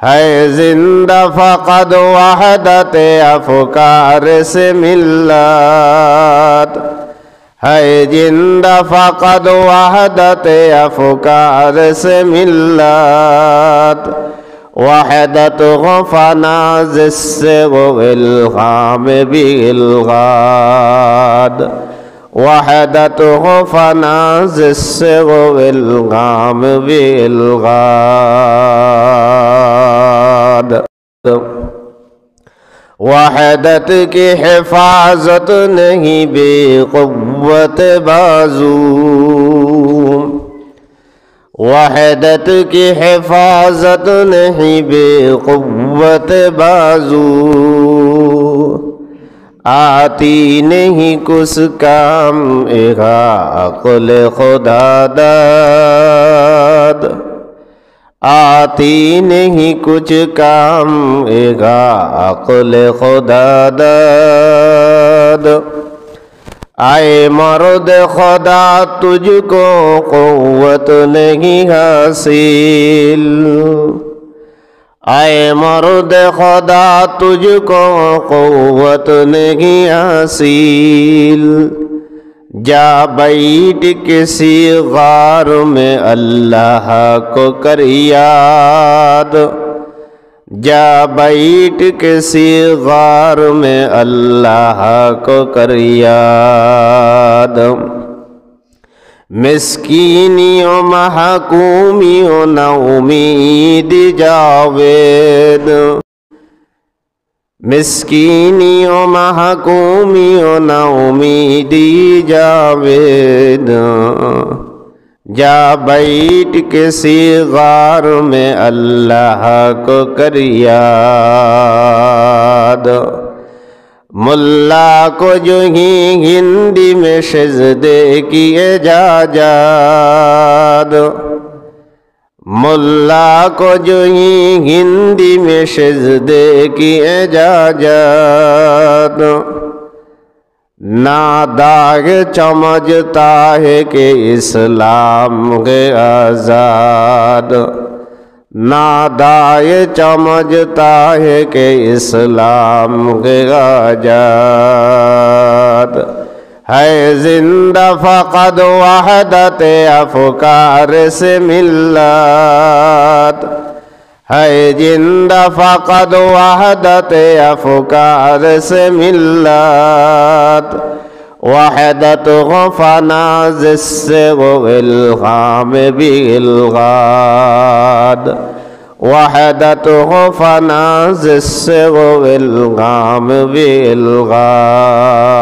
ہے زندہ فقط وحدت افکار سے ملت، ہے زندہ فقط وحدت افکار سے ملت، وحدت غفنا جس سے وہ الغام بھی الغاد، وحدت غفنا جس سے وہ الغام بھی الغاد۔ وحدت کی حفاظت نہیں بے قوت بازو، وحدت کی حفاظت نہیں بے قوت بازو، آتی نہیں کچھ کام عقل خدا داد، آتی نہیں کچھ کام عقل خدا داد۔ اے مرد خدا تجھ کو قوت نہیں حاصل، اے مرد خدا تجھ کو قوت نہیں حاصل، جا بیٹھ کسی غار میں اللہ کو کر یاد، جا بیٹھ کسی غار میں اللہ کو کر یاد۔ مسکینیوں محکومیوں نہ امید جاوید، مسکینیوں محکومیوں نہ امیدی جاوید، جا بیٹھ کسی غار میں اللہ کو کر یاد۔ ملا کو جو ہی ہندی میں سجدے کیے جا جاد، ملا کو جو ہی ہندی میں سجدے کیے جا جاد، ناداغ سمجھتا ہے کہ اسلام ہے آزاد، ناداغ سمجھتا ہے کہ اسلام ہے آزاد، ہے زندہ فقط وحدت افکار سے ملت، ہے زندہ فقط وحدت افکار سے ملت، وحدت غفنا جس سے وہ الغام بھی الغاد، وحدت غفنا جس سے وہ الغام بھی الغاد۔